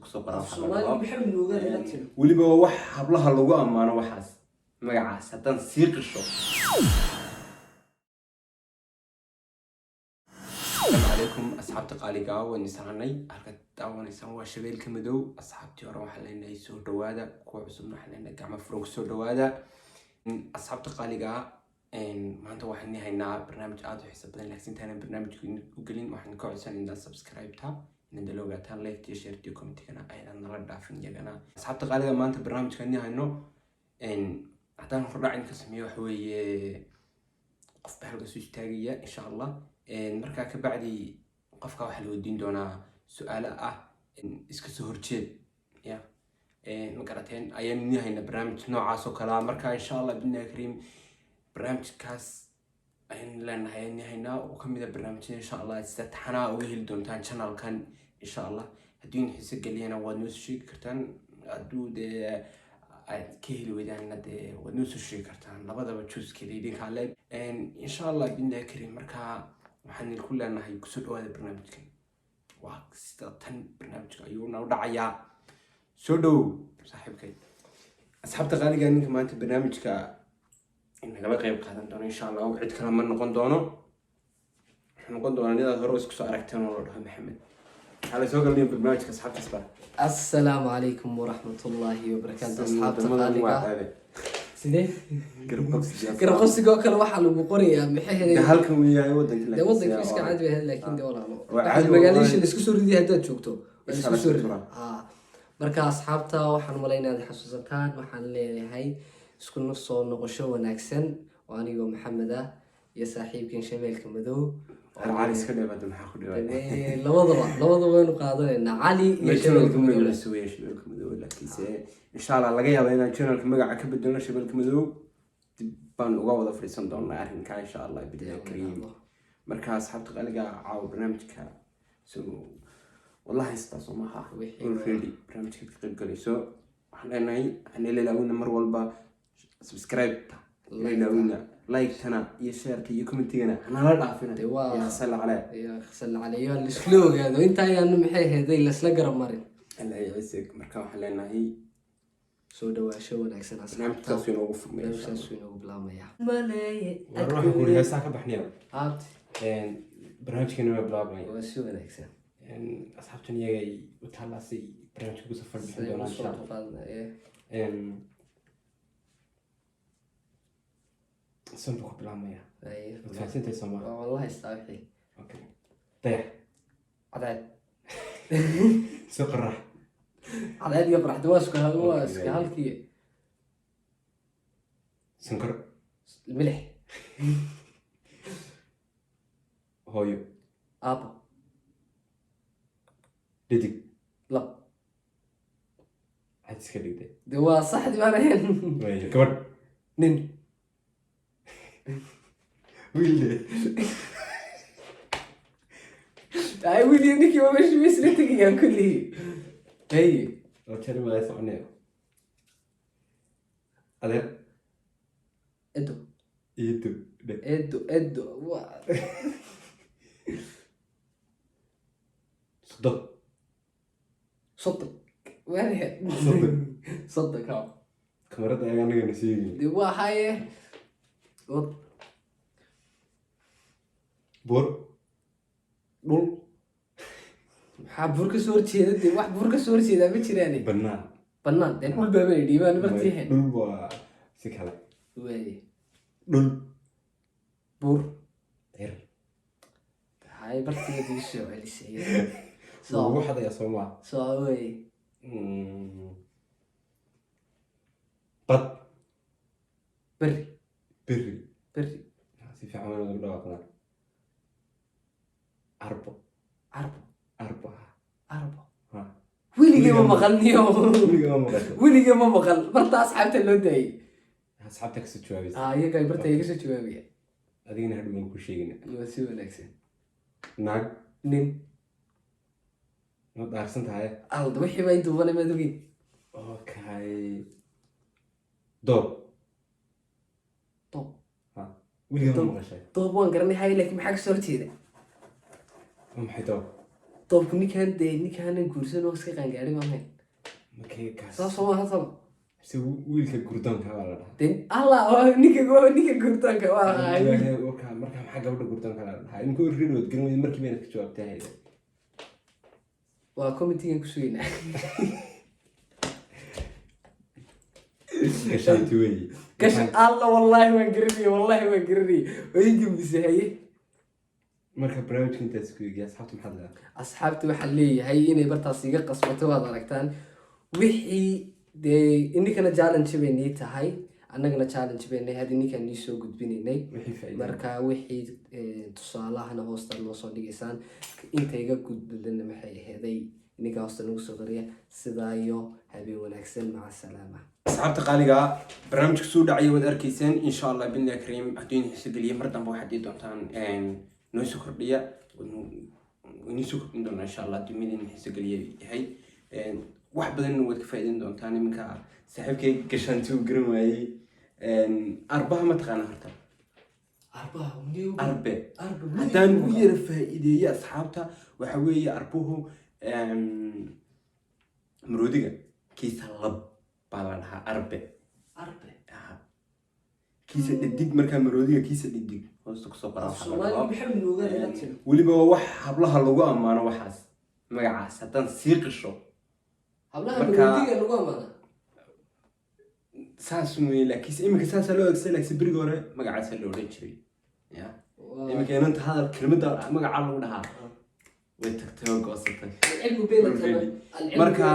kusoo qoran Soomaali maxay looga leeyahay waliba wax hablaha lagu amaano waxaas magacaas haddaan sii qisho. السلام عليكم أصحاب قاليقا ونساني أركض ونسان وشبيل كمدو أصحابتي وروح لنا يسوع دوادا كوعس ونروح لنا جمع فروق سوق دوادا أصحاب قاليقا إن ما أنت واحد نهينا برنامج عاد حسب لنا لكن تاني برنامج وقلين واحد كوعس إن سبسكرايب تاب إن دلوقتي تان لايك تيشيرت يكومنت كنا أيضا نرد عفن جانا أصحاب قاليقا ما أنت برنامج كنا هنو إن عدان خرج عندك سميه وحوي قف بحلقة سويش تاجية إن شاء الله markaa ka bacdi qofka waxa la weydiin doonaa su'aalo ah iska soo horjeed ya ma garateen ayaan nihayna barnaamij noocaas oo kala markaa insha Allah bidna kareem barnaamijkaas ayaan leenahay nihayna oo kamid ah barnaamijyada insha Allah sida taxanaa uga heli doontaan channelkan insha Allah haddii in xiisa galiyana waad noo soo sheegi kartaan hadduu aad ka heli weydaan waad noo soo sheegi kartaan labadaba chooskeeda idinka leed insha Allah bidna kareem markaa waxaan ku leenahay ku soo dhawaada barnaamijkan waa sida tan barnaamijka ayuu noo dhacayaa soo dhow saaxiibkay asxaabta qaaliga ninka maanta barnaamijka in nagala qayb qaadan doono insha Allah cid kale ma noqon doono wuxuu noqon doonaa nidaad hore isku soo aragteen oo dhahay Maxamed على سوق اللي برنامجك أصحاب تسبح. السلام عليكم ورحمة الله وبركاته أصحاب تقاليقا سيدي قرب قصي جو كل واحد لو بقرية محيه ده هالكم وياه ودك ده ودك فيش قاعد به لكن ده ولا ما قاليش اللي اسكو سوري دي هدا شوكتو اسكو سوري marka asxaabta waxaan maleynaa xasuusataan waxaan leeyahay isku nus soo noqosho wanaagsan oo aniga Maxamed ah iyo saaxiibkeen shabeelka madow علي سكدي بعد ما حاخد وين لوضع وين قاعدين علي يا شباب كم سوي شباب كم ولا كيس إن شاء الله لقيها بينا channel كم قاعد كبد لنا شباب كم بان وقاعد في صندوق نعرف كان إن شاء الله بدي كريم مركز حبت قلقة عاو برنامجك سو والله يستاسو معها وريدي برنامجك قريب قلي سو إحنا اللي لقونا مرة والبا سبسكرايب اللي لقونا لايك هنا يشارك يكومنتينا انا لا دافنا يخسل عليه يخسل عليه الاسلوب هذا انت يا محي هذي لسلا قرب مرين الله يعزك مركا waxa leenahay soo dhawaasho wanaagsan asxaabtaas inoo ugu furmay inoo bilaamaya maleeye waxa ku leeyahay ka baxniyo aad barnaamijkeena waa bilaabay waa soo wanaagsan asxaabtan iyagay u taalaasay barnaamijka ku safar bixin doonaan insha Allah سنبقى بالعمية فهمت انت سمع والله يستوحي اوكي طيح عدد سوق الراح عدد يفرح دواسك هالواسك هالكي سنكر الملح هويو ابا ديدي لا عاد سكري دوا صح دي انا هين وين كبر نين ويلي اي ويلي انك ما مش مسلتك يا كلي هي وترى ما يسمعني هذا ادو صدق وين صدق ها كاميرا ايغا نغا نسيغي دي وا هاي بور dhul maxaa bur ka soo horjeeday wax bur ka soo horjeedaa ma jiraan banaan dhul baabay dhiibaan martii dhul waa si kale weey dhul bur er hay bartiga diisho celisay soo waxda ya Soomaa soo weey bad berri si fiican loo dhawaaqaa أربعة ها ويلي ما مغنيو ويلي ما مغن برتا أصحابته لو داي أصحابتك ستشوابي يا برتا يجي ستشوابي أدينا هذا من كل شيء يوسف نكسي ناق نين ما دارسنت هاي ده وحي ما يدو ولا ما دوقي أوكي دوب ها ويلي ما مغشى دوب وان قرني هاي لك محق صورتي ده محيطه doobku ninkaan guursan oo iska qaangaari maahayn saasoo maaha taba wiilka gurdoonka baa la dhahaa de alla ninka gurdoonka waa markaa maxaa gabadha gurdoonka la dhahaa imka rirood garan markii bayna ka jawaabtay waa committeegan ku sugaynaa gashaanti wey alla wallahi waan garanayay oyinka haye marka barnaamijka intaas ku eegay asxaabta maxaad leedahay asxaabta waxaa leeyahay inay bartaas iga qasbato waad aragtaan wixii dee ininkana challenge bay nii tahay annagana challenge baynay hadda ninkaan nii soo gudbinaynay marka wixii tusaalahana hoosta noo soo dhigaysaan inta iga gudbadana maxay aheeday ninka hoosta nagu soo qoriya sidaa iyo habeen wanaagsan maca salaama asxaabta qaaliga barnaamijka soo dhacaya waad arkayseen insha allah billahi kariim hadduu idin xiso geliya mar dambe waxaad ii doontaan noo soo kordhiya inii soo kordhin doona insha allah hadduu mid idin xiso geliya yahay wax badanna waad ka faa'iideyn doontaan iminka saaxiibkay gashaanti uu garan waayey arbaha ma taqaana horta arbe haddaan ugu yara faa'iideeye asxaabta waxa weeye arbuhu maroodiga kiisa lab baa la dhahaa arbe kiisa dhidig markaa maroodiga kiisa dhidig hoosta kusoo qora weliba wax hablaha lagu ammaano waxaas magacaas haddaan sii qisho saas wey laakiinse iminka saasaa loo agsay laakiinse berigi hore magacaasa la odhan jiray ya iminka inanta hadal kelmadda magacaa lagu dhahaa way tagtay oo goosatay marka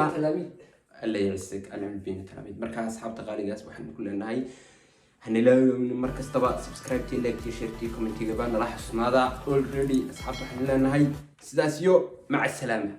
alla yacsiig alcilmu bayna talaamiid marka asxaabta qaaligaas waxaan ku leenahay hanilaayonin mar kastaba subscribe-tii like-tii share-tii comment-tii gabaa nala xusnaada already asxaabta waxaan leenahay sidaas iyo maca salaama